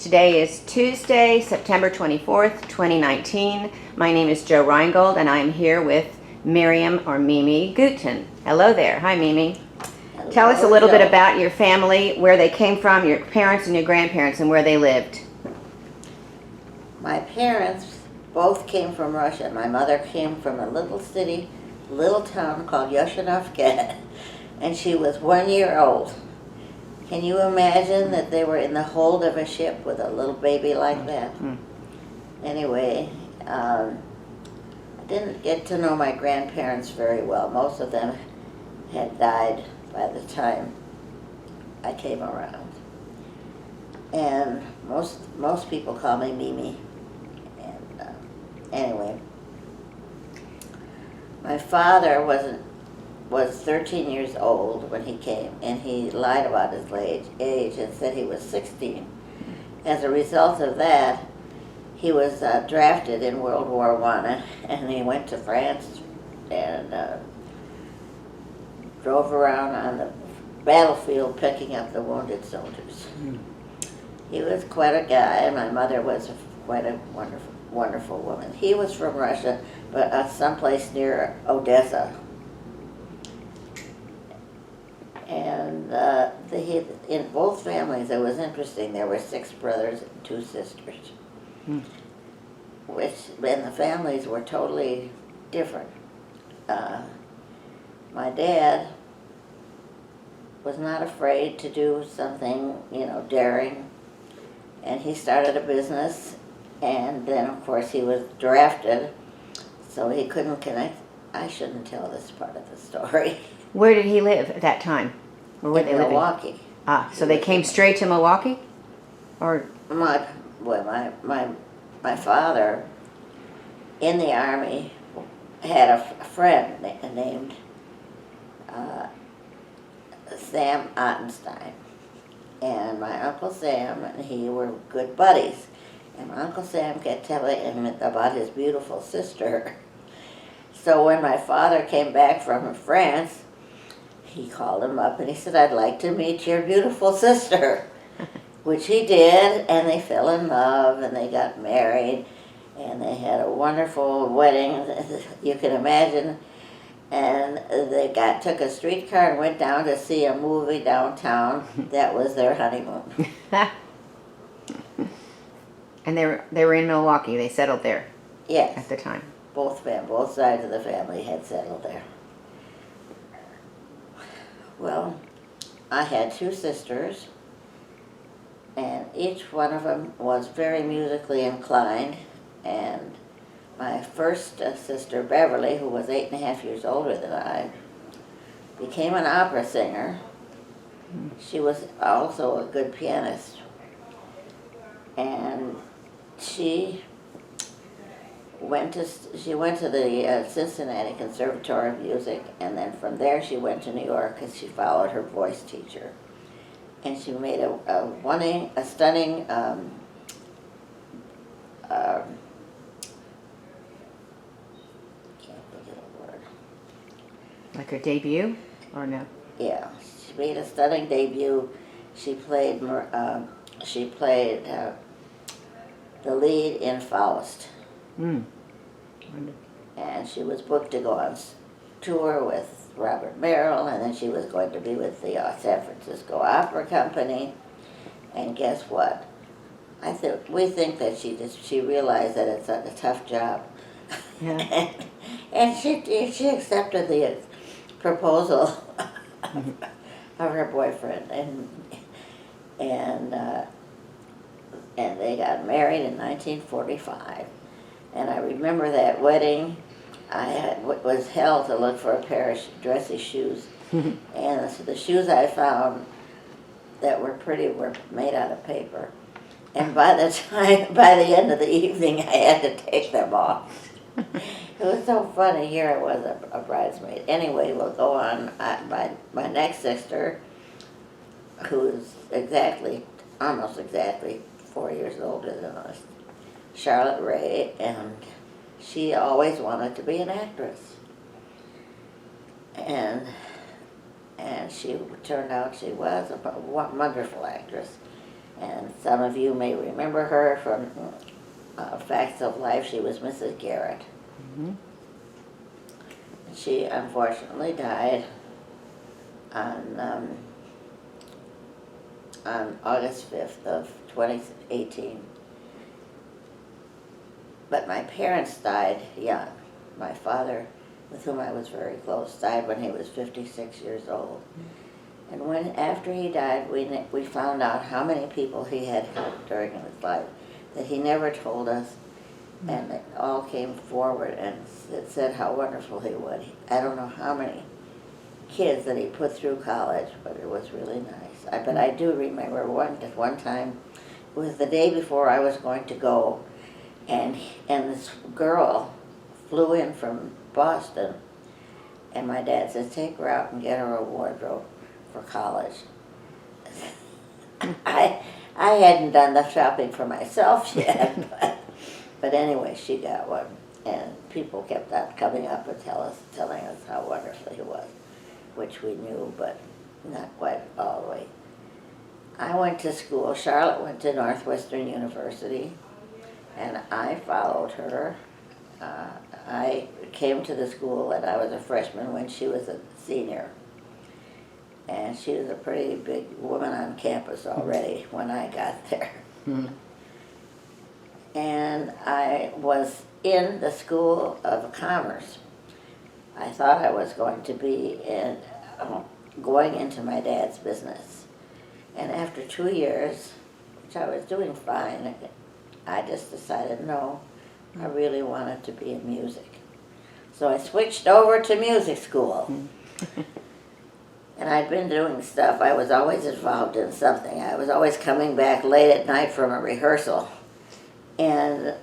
Today is Tuesday, September 24th, 2019. My name is Joe Reingold, and I'm here with Miriam or Mimi Guten. Hello there. Hi, Mimi. Hello, Tell us a little Joe. bit about your family, where they came from, your parents and your grandparents, and where they lived. My parents both came from Russia. My mother came from a little city, little town called Yoshinovka, and she was 1 year old. Can you imagine that they were in the hold of a ship with a little baby like that? Anyway, I didn't get to know my grandparents very well. Most of them had died by the time I came around. And most people call me Mimi. And anyway, my father was 13 years old when he came, and he lied about his age and said he was 16. As a result of that, he was drafted in World War I, and he went to France and drove around on the battlefield picking up the wounded soldiers. He was quite a guy, and my mother was quite a wonderful woman. He was from Russia, but someplace near Odessa. And in both families, it was interesting. There were 6 brothers and 2 sisters, and the families were totally different. My dad was not afraid to do something, daring, and he started a business, and then, of course, he was drafted, so he couldn't connect. I shouldn't tell this part of the story. Where did he live at that time? Or were In they living? Milwaukee. So they came straight to Milwaukee? Or My father, in the Army, had a friend named Sam Ottenstein. And my Uncle Sam and he were good buddies. And my Uncle Sam kept telling him about his beautiful sister. So when my father came back from France, he called him up and he said, "I'd like to meet your beautiful sister," which he did, and they fell in love and they got married and they had a wonderful wedding, you can imagine. And they took a streetcar and went down to see a movie downtown. That was their honeymoon. And they were in Milwaukee. They settled there. Yes. At the time. Both sides of the family had settled there. Well, I had 2 sisters, and each one of them was very musically inclined, and my first sister, Beverly, who was 8.5 years older than I, became an opera singer. She was also a good pianist, and she went to the Cincinnati Conservatory of Music, and then from there she went to New York because she followed her voice teacher. And she made a stunning can't think of the word. Like her debut, or no? Yeah, she made a stunning debut. She played the lead in Faust. And she was booked to go on tour with Robert Merrill, and then she was going to be with the San Francisco Opera Company. And guess what? We think that she realized that it's a tough job. Yeah. and she accepted the proposal of her boyfriend, and they got married in 1945. And I remember that wedding. I was hell to look for a pair of dressy shoes. And the shoes I found that were pretty were made out of paper. And by the end of the evening, I had to take them off. It was so funny. Here I was, a bridesmaid. Anyway, we'll go on. My next sister, who's almost exactly 4 years older than us, Charlotte Ray, and she always wanted to be an actress. And she turned out she was a wonderful actress. And some of you may remember her from Facts of Life. She was Mrs. Garrett. Mm-hmm. She unfortunately died on August 5th of 2018. But my parents died young. My father, with whom I was very close, died when he was 56 years old. And after he died, we found out how many people he had helped during his life that he never told us, and it all came forward and it said how wonderful he was. I don't know how many kids that he put through college, but it was really nice. But I do remember one time, it was the day before I was going to go, and this girl flew in from Boston, and my dad said, take her out and get her a wardrobe for college. I hadn't done the shopping for myself yet, but anyway, she got one, and people kept on coming up and telling us how wonderful he was, which we knew, but not quite all the way. I went to school. Charlotte went to Northwestern University, and I followed her. I came to the school, and I was a freshman when she was a senior. And she was a pretty big woman on campus already when I got there. Mm-hmm. And I was in the School of Commerce. I thought I was going to be going into my dad's business. And after 2 years, which I was doing fine, I just decided, no, I really wanted to be in music. So I switched over to music school. And I'd been doing stuff. I was always involved in something. I was always coming back late at night from a rehearsal. And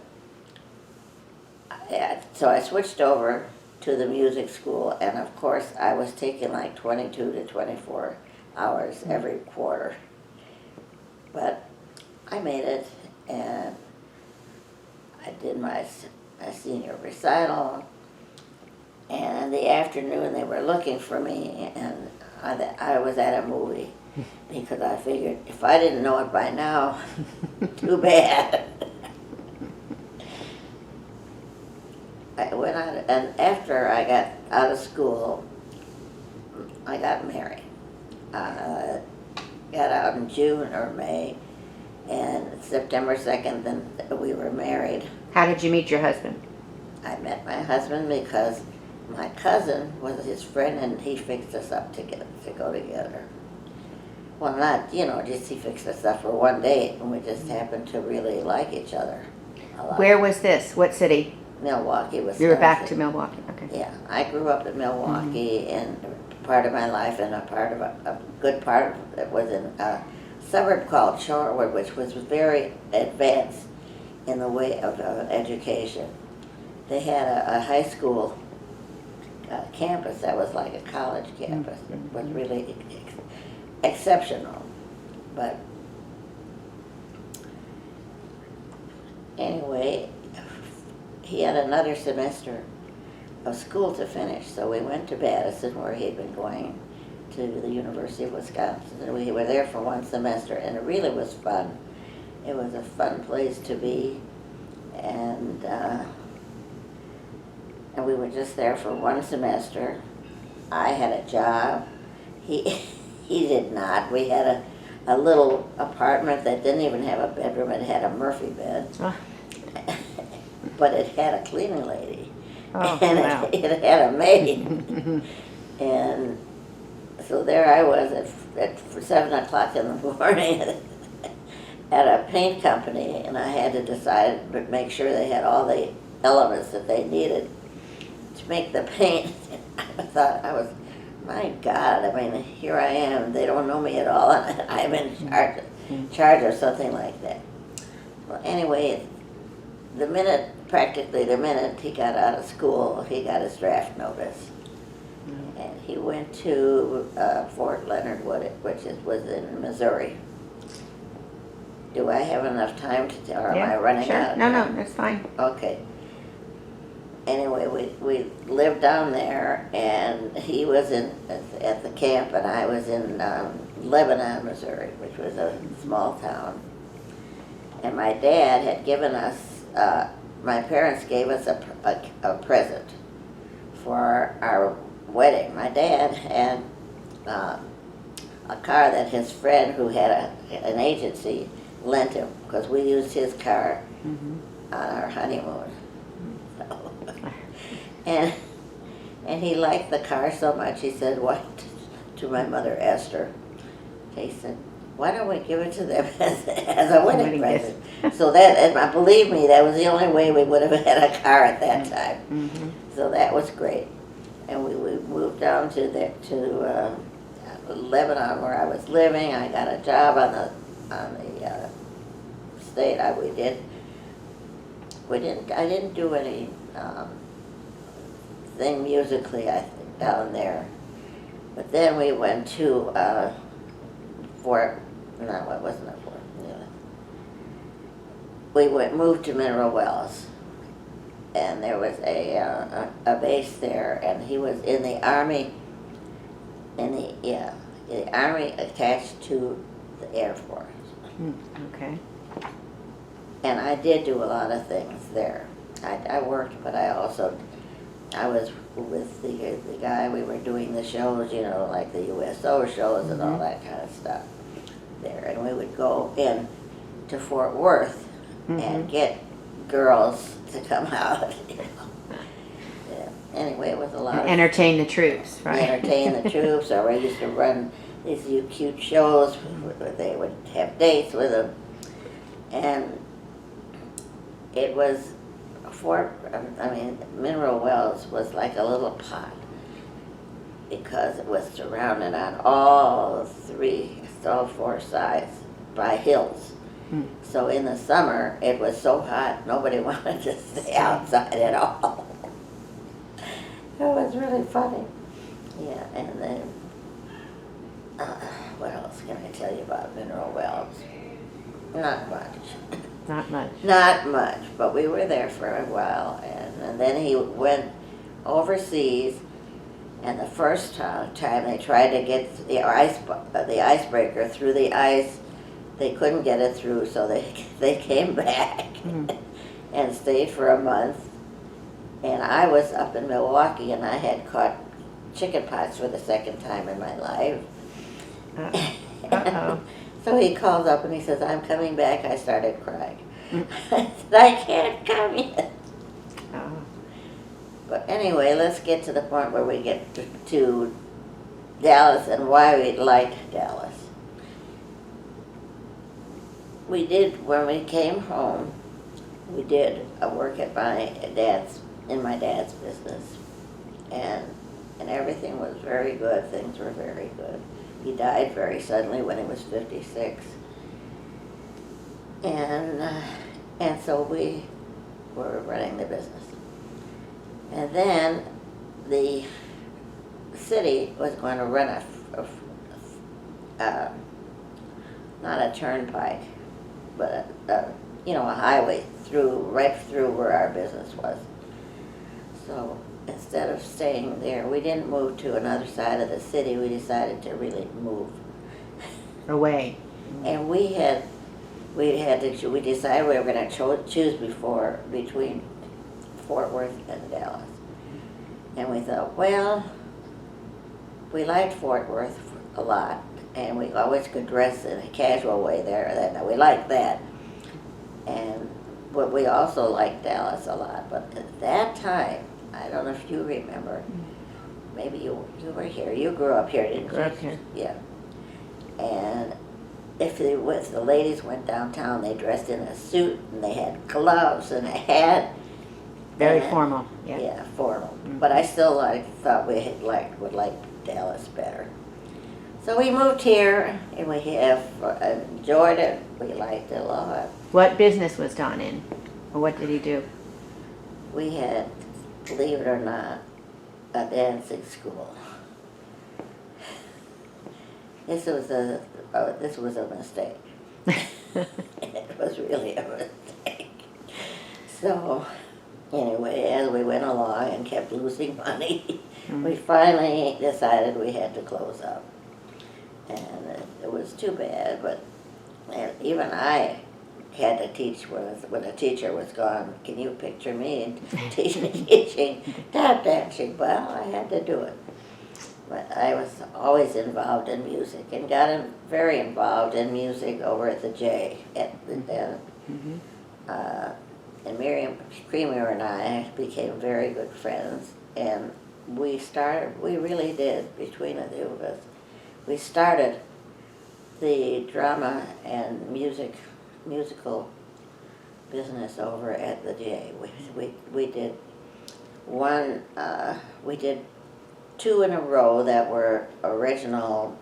so I switched over to the music school, and of course I was taking like 22 to 24 hours every quarter. But I made it, and I did my senior recital, and in the afternoon they were looking for me, and I was at a movie, because I figured if I didn't know it by now, too bad. I went out, and after I got out of school, I got married. Got out in June or May, and September 2nd, then we were married. How did you meet your husband? I met my husband because my cousin was his friend, and he fixed us up to go together. Well, not, just he fixed us up for one date, and we just happened to really like each other a lot. Where was this? What city? Milwaukee, Wisconsin. You were back to Milwaukee, okay. Yeah, I grew up in Milwaukee, and part of my life, and a good part of it was in a suburb called Shorewood, which was very advanced in the way of education. They had a high school campus that was like a college campus. It was really exceptional. But anyway, he had another semester of school to finish, so we went to Madison, where he had been going to the University of Wisconsin, and we were there for one semester, and it really was fun. It was a fun place to be, and we were just there for one semester. I had a job. He did not. We had a little apartment that didn't even have a bedroom. It had a Murphy bed. Oh. But it had a cleaning lady. Oh, and wow. it had a maid. And so there I was at 7 o'clock in the morning at a paint company, and I had to make sure they had all the elements that they needed to make the paint. I thought, my God, I mean, here I am, they don't know me at all, and I'm in charge of something like that. Well, anyway, practically the minute he got out of school, he got his draft notice. And he went to Fort Leonard Wood, which was in Missouri. Do I have enough time to tell, or am I running out? No, that's fine. Okay. anyway, we lived down there, and he was at the camp, and I was in Lebanon, Missouri, which was a small town. And my dad had given us, my parents gave us a present for our wedding. My dad had a car that his friend who had an agency lent him, because we used his car on our honeymoon. So, and he liked the car so much, he said, "What?" to my mother Esther. He said, "Why don't we give it to them as a wedding present?" So that, and believe me, that was the only way we would have had a car at that time. So that was great. And we moved down to Lebanon, where I was living. I got a job on the state. I didn't do any thing musically, I think, down there. But then we went to we moved to Mineral Wells, and there was a base there, and he was in the Army, the Army attached to the Air Force. Okay. And I did do a lot of things there. I worked, but I was with the guy, we were doing the shows, like the USO shows and all that kind of stuff there. And we would go in to Fort Worth and get girls to come out. Yeah. Anyway, it was a lot. Entertain the troops, right? Entertain the troops, or we used to run these cute shows where they would have dates with them. And it was Mineral Wells was like a little pot, because it was surrounded on all four sides by hills. So in the summer, it was so hot, nobody wanted to stay outside at all. It was really funny. Yeah, and then, what else can I tell you about Mineral Wells? Not much. Not much. Not much, but we were there for a while, and then he went overseas, and the first time they tried to get the icebreaker through the ice, they couldn't get it through, so they came back and stayed for a month. And I was up in Milwaukee, and I had caught chicken pox for the second time in my life. Uh-oh. So he calls up and he says, "I'm coming back." I started crying. I said, "I can't come yet." Oh. But anyway, let's get to the point where we get to Dallas and why we liked Dallas. We did, when we came home, we did a work at in my dad's business. And everything was very good. Things were very good. He died very suddenly when he was 56. And so we were running the business. And then the city was going to run not a turnpike, but a highway right through where our business was. So instead of staying there, we didn't move to another side of the city. We decided to really move Away. and we decided we were going to choose between Fort Worth and Dallas. And we thought, well, we liked Fort Worth a lot, and we always could dress in a casual way there. Then we liked that. But we also liked Dallas a lot. But at that time, I don't know if you remember, maybe you were here. You grew up here, didn't you? Grew up here. Yeah. And if the ladies went downtown, they dressed in a suit, and they had gloves and a hat. Very formal. Yeah. Yeah, formal. But I still thought we would like Dallas better. So we moved here, and we have enjoyed it. We liked it a lot. What business was Don in? Or what did he do? We had, believe it or not, a dancing school. This was a mistake. It was really a mistake. So anyway, as we went along and kept losing money, we finally decided we had to close up. And it was too bad, but even I had to teach when the teacher was gone. Can you picture me teaching tap dancing? Well, I had to do it. But I was always involved in music and got very involved in music over at the J. And Miriam Creamer and I became very good friends, and we really did, between the two of us, we started the drama and musical business over at the J. We did we did 2 in a row that were original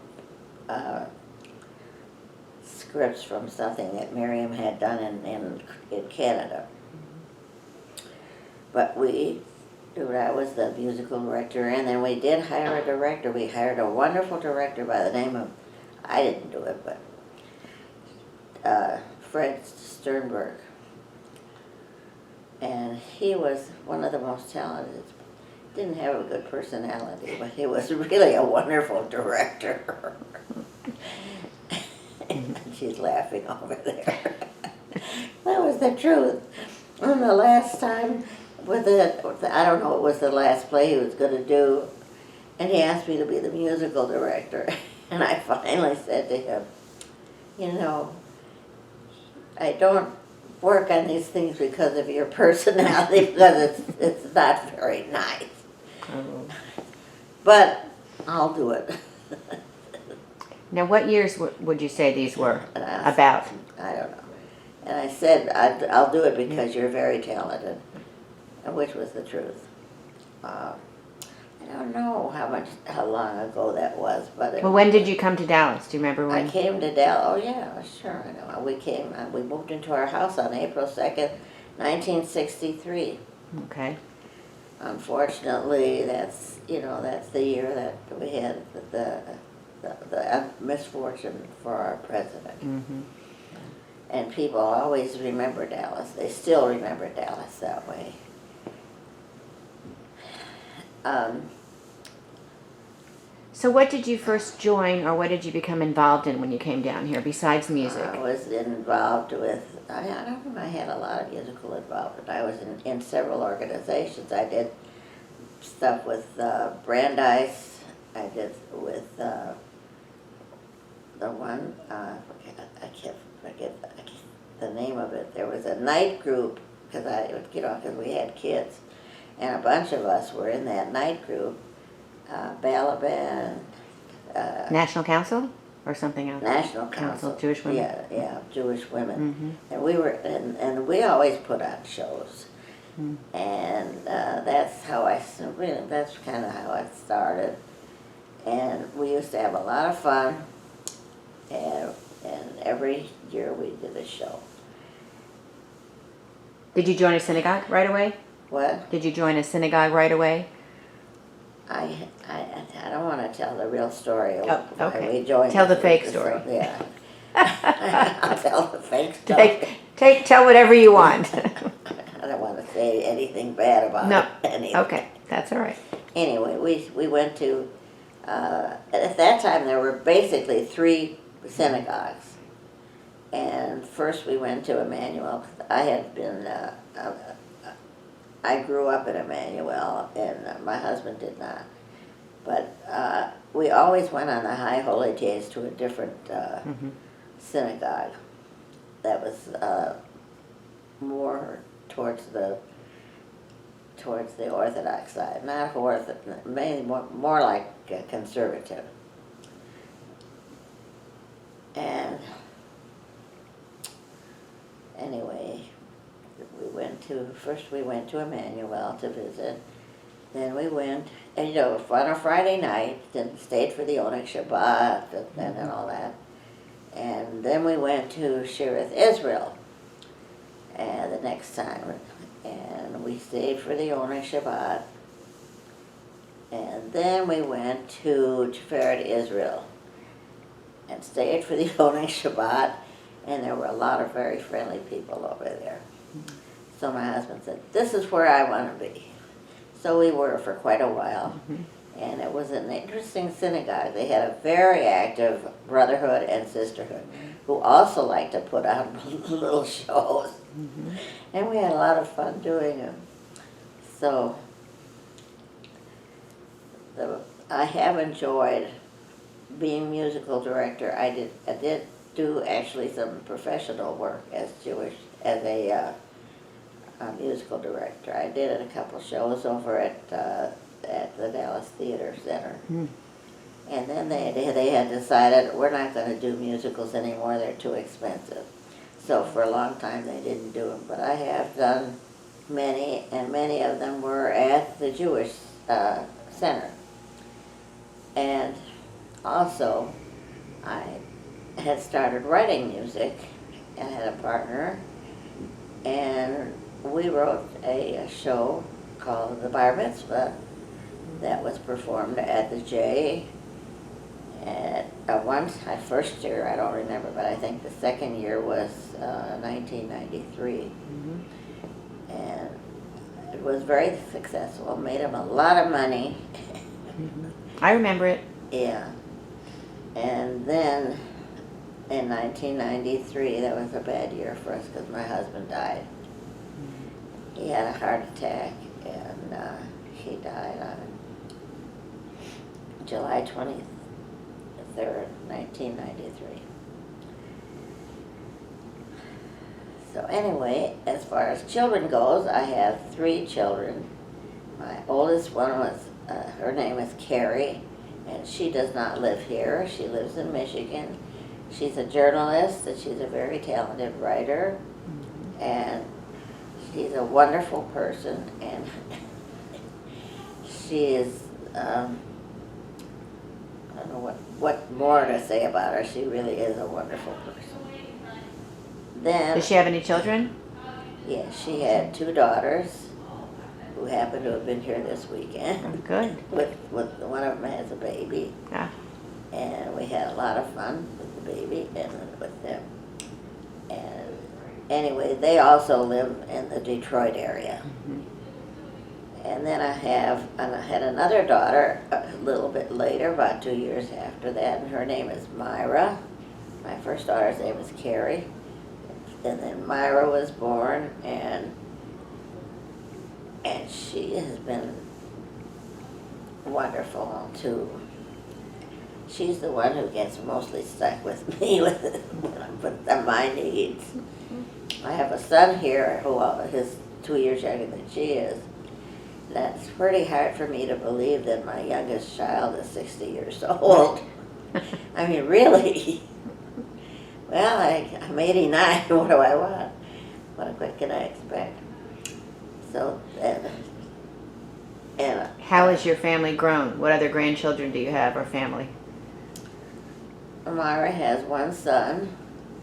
scripts from something that Miriam had done in Canada. But I was the musical director, and then we did hire a director. We hired a wonderful director by the name of, I didn't do it, but Fred Sternberg. And he was one of the most talented. Didn't have a good personality, but he was really a wonderful director. And she's laughing over there. That was the truth. And the last time, I don't know, it was the last play he was going to do, and he asked me to be the musical director. And I finally said to him, you know, I don't work on these things because of your personality, because it's not very nice. But I'll do it. Now, what years would you say these were about? I don't know. And I said, I'll do it because you're very talented, which was the truth. I don't know how long ago that was, but Well, when did you come to Dallas? Do you remember when? I came to Dallas. Oh yeah, sure. I know. We moved into our house on April 2nd, 1963. Okay. Unfortunately, that's the year that we had the misfortune for our president. Mm-hmm. And people always remember Dallas. They still remember Dallas that way. So what did you first join, or what did you become involved in when you came down here, besides music? I was involved with, I don't know, I had a lot of musical involvement. I was in several organizations. I did stuff with Brandeis. I did with the one, I can't forget the name of it. There was a night group, because we had kids, and a bunch of us were in that night group. Balaban. National Council or something else? National Council. Jewish women? Yeah, Jewish women. Mm-hmm. And we were, and we always put on shows. Mm. And that's kind of how it started. And we used to have a lot of fun, and every year we did a show. Did you join a synagogue right away? What? Did you join a synagogue right away? I don't want to tell the real story of okay. why we joined. Tell the fake story. Yeah. I'll tell the fake story. Tell whatever you want. I don't want to say anything bad about anything. Okay, that's all right. Anyway, we went to, at that time there were basically 3 synagogues. And first we went to Emmanuel. I had been, I grew up in Emmanuel, and my husband did not. But we always went on the high holy days to a different synagogue that was more towards the Orthodox side, not Orthodox, mainly more like conservative. And anyway, first we went to Emmanuel to visit. Then we went, and on a Friday night, then stayed for the Oneg Shabbat and all that. And then we went to Shireth Israel the next time. And we stayed for the Oneg Shabbat. And then we went to Tiferet Israel and stayed for the Oneg Shabbat. And there were a lot of very friendly people over there. So my husband said, "This is where I want to be." So we were for quite a while. And it was an interesting synagogue. They had a very active brotherhood and sisterhood who also liked to put on little shows. And we had a lot of fun doing them. So I have enjoyed being musical director. I did do actually some professional work as a musical director. I did a couple shows over at the Dallas Theater Center. And then they had decided we're not going to do musicals anymore, they're too expensive. So for a long time they didn't do them. But I have done many, and many of them were at the Jewish Center. And also I had started writing music and had a partner, and we wrote a show called The Bar Mitzvah that was performed at the J. My first year, I don't remember, but I think the second year was 1993. And it was very successful, made him a lot of money. I remember it. Yeah. And then in 1993, that was a bad year for us because my husband died. He had a heart attack, and he died on July 23rd, 1993. So anyway, as far as children goes, I have 3 children. My oldest one was, her name is Carrie, and she does not live here. She lives in Michigan. She's a journalist, and she's a very talented writer, and she's a wonderful person, and she is, I don't know what more to say about her. She really is a wonderful person. Then, Does she have any children? yeah, she had 2 daughters who happened to have been here this Oh, weekend. good. With one of them has a baby, Yeah. and we had a lot of fun with the baby and with them. And anyway, they also live in the Detroit area. And then I had another daughter a little bit later, about 2 years after that, and her name is Myra. My first daughter's name is Carrie. And then Myra was born, and she has been wonderful too. She's the one who gets mostly stuck with me with my needs. I have a son here who is 2 years younger than she is. That's pretty hard for me to believe that my youngest child is 60 years old. I mean, really? Well, I'm 89. What do I want? What can I expect? So, and How has your family grown? What other grandchildren do you have, or family? Myra has 1 son.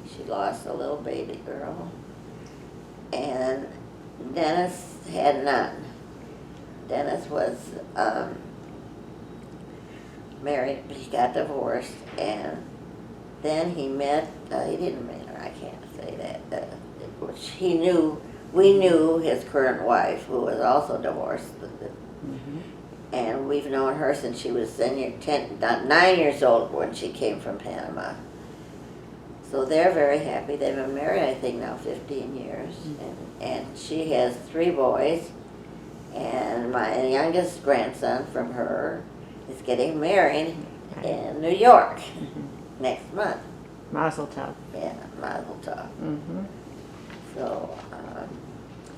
She lost a little baby girl. And Dennis had none. Dennis was married, but he got divorced, and then he didn't meet her, I can't say that, which we knew his current wife, who was also divorced, and we've known her since she was 9 years old when she came from Panama. So they're very happy. They've been married, I think, now 15 years, and she has 3 boys. And my youngest grandson from her is getting married in New York next month. Mazel tov. Yeah, Mazel tov. So,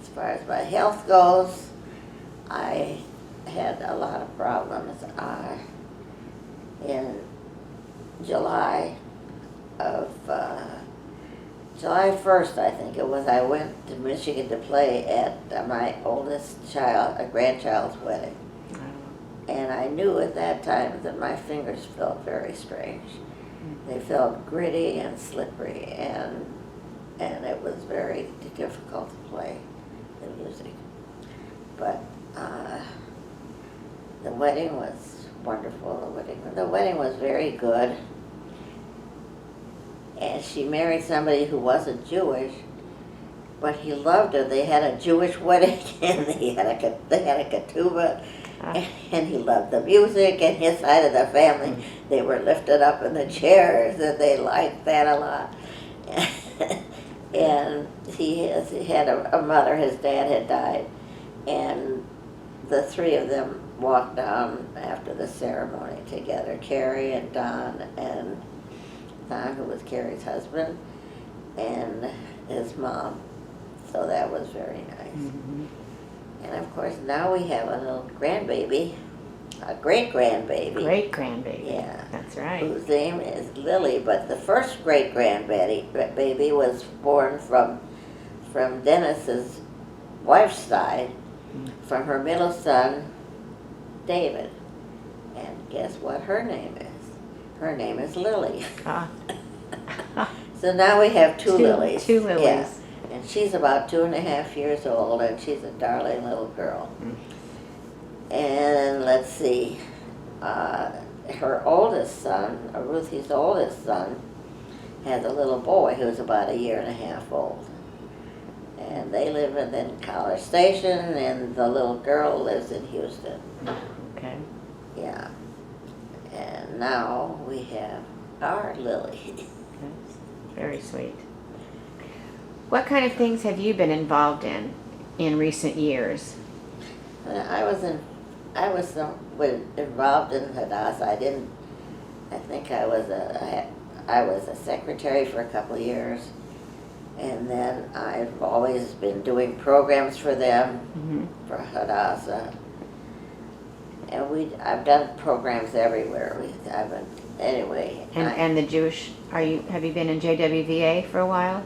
as far as my health goes, I had a lot of problems. In July 1st, I think it was, I went to Michigan to play at my oldest grandchild's wedding. And I knew at that time that my fingers felt very strange. They felt gritty and slippery, and it was very difficult to play the music. But the wedding was wonderful. The wedding was very good. And she married somebody who wasn't Jewish, but he loved it. They had a Jewish wedding, and they had a ketubah, and he loved the music. And his side of the family, they were lifted up in the chairs, and they liked that a lot. And he had a mother. His dad had died, and the three of them walked down after the ceremony together. Carrie and Don, who was Carrie's husband, and his mom. So that was very nice. Mm-hmm. And of course, now we have a little grandbaby, a great-grandbaby. Great-grandbaby. Yeah. That's right. Whose name is Lily. But the first great-grandbaby was born from Dennis's wife's side, from her middle son, David. And guess what her name is? Her name is Lily. Ah. So now we have two Lilies. Two Lilies. Yeah. And she's about 2.5 years old, and she's a darling little girl. And let's see, her oldest son, Ruthie's oldest son, has a little boy who's about 1.5 years old. And they live in College Station, and the little girl lives in Houston. Okay. Yeah. And now we have our Lily. That's very sweet. What kind of things have you been involved in recent years? I was involved in Hadassah. I think I was a secretary for a couple of years, and then I've always been doing programs for them, for Hadassah. And I've done programs everywhere. And the Jewish, have you been in JWVA for a while?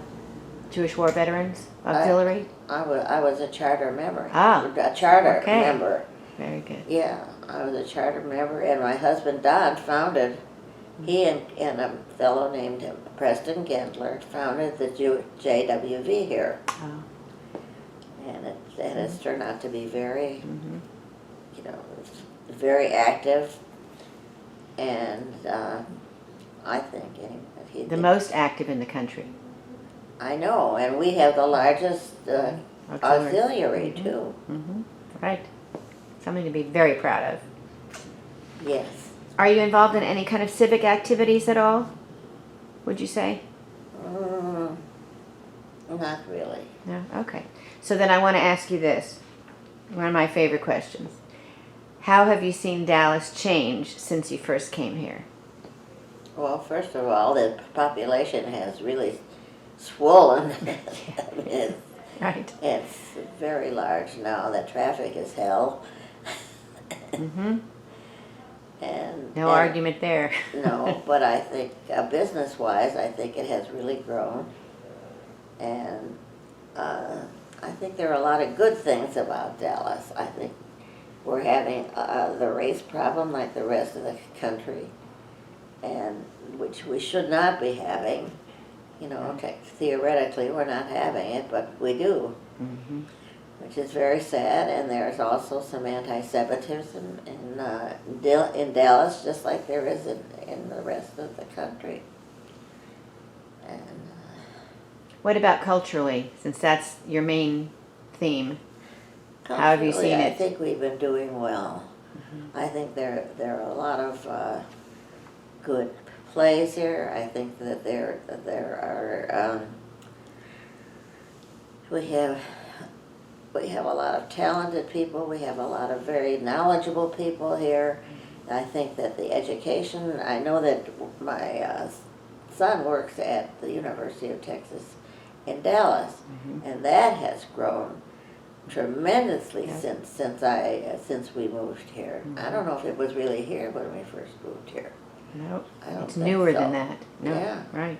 Jewish War Veterans Auxiliary? I was a charter member. A charter member. Very good. Yeah, I was a charter member, and my husband Don founded, he and a fellow named Preston Gendler founded the JWV here. Oh. And it's turned out to be very, very active, and I think anyway. The most active in the country. I know, and we have the largest auxiliary too. Right. Something to be very proud of. Yes. Are you involved in any kind of civic activities at all, would you say? Not really. No? Okay. So then I want to ask you this, one of my favorite questions. How have you seen Dallas change since you first came here? Well, first of all, the population has really swollen. Right. It's very large now. The traffic is hell. And no argument there. No, but I think business-wise, I think it has really grown. And I think there are a lot of good things about Dallas. I think we're having the race problem like the rest of the country, and which we should not be having. Theoretically, we're not having it, but we do, which is very sad. And there's also some anti-Semitism in Dallas, just like there is in the rest of the country. And what about culturally, since that's your main theme? How have you seen it? I think we've been doing well. I think there are a lot of good plays here. I think that there are we have a lot of talented people. We have a lot of very knowledgeable people here. I think that the education. I know that my son works at the University of Texas in Dallas, and that has grown tremendously since we moved here. I don't know if it was really here when we first moved here. No, it's think newer so. than that. No, Yeah. right.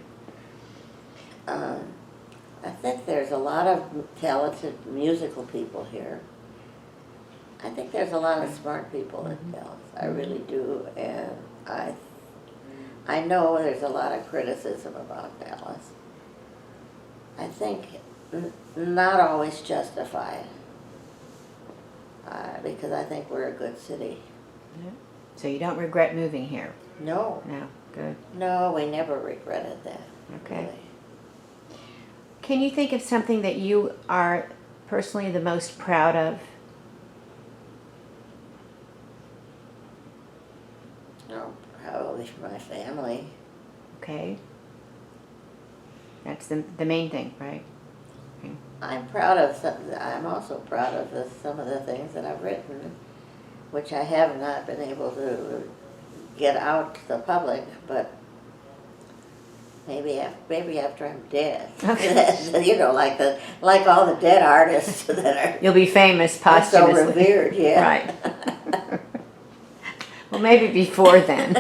I think there's a lot of talented musical people here. I think there's a lot of smart people in Dallas. I really do, and I know there's a lot of criticism about Dallas. I think not always justified, because I think we're a good city. Yeah. So you don't regret moving here? No. No, good. No, we never regretted that. Okay. Really. Can you think of something that you are personally the most proud of? No, probably for my family. Okay. That's the main thing, right? I'm proud of some. I'm also proud of some of the things that I've written, which I have not been able to get out to the public, but maybe after I'm dead. Okay. You know, like all the dead artists that are You'll be famous so posthumously. revered. Yeah. Right. Well, maybe before then.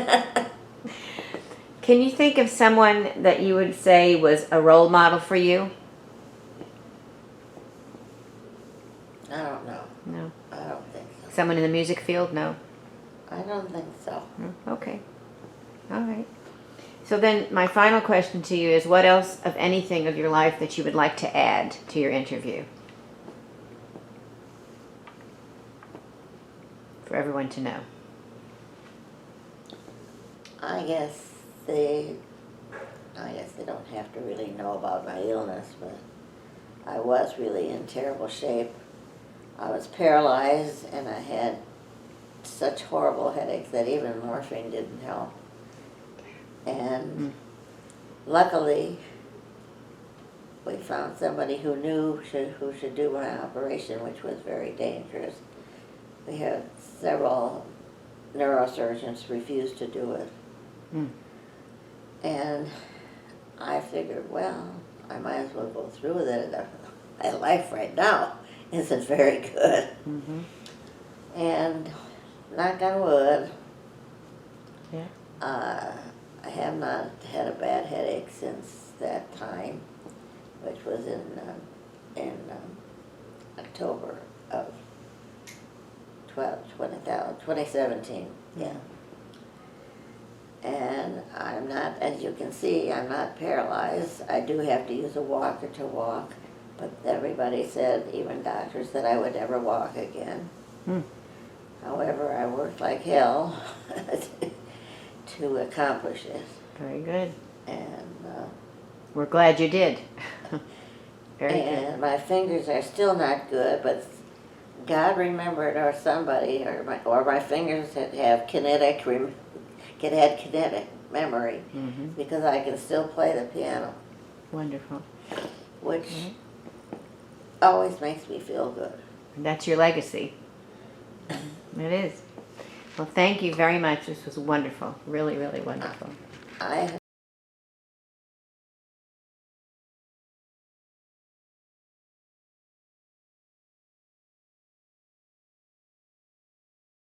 Can you think of someone that you would say was a role model for you? I don't know. No. I don't think so. Someone in the music field? No. I don't think so. Okay. All right. So then my final question to you is, what else of anything of your life that you would like to add to your interview for everyone to know? I guess they don't have to really know about my illness, but I was really in terrible shape. I was paralyzed and I had such horrible headaches that even morphine didn't help. And luckily, we found somebody who knew who should do my operation, which was very dangerous. We had several neurosurgeons refuse to do it. And I figured, well, I might as well go through with it. My life right now isn't very good. And knock on wood, Yeah. I have not had a bad headache since that time, which was in October of 2017. Yeah. And I'm not, as you can see, I'm not paralyzed. I do have to use a walker to walk, but everybody said, even doctors, that I would never walk again. However, I worked like hell to accomplish it. Very good. And We're glad you did. Very and good. my fingers are still not good, but God remembered, or somebody, or my fingers that have kinetic memory, because I can still play the piano, Wonderful. which always makes me feel good. And that's your legacy. It is. Well, thank you very much. This was wonderful. Really, really wonderful. I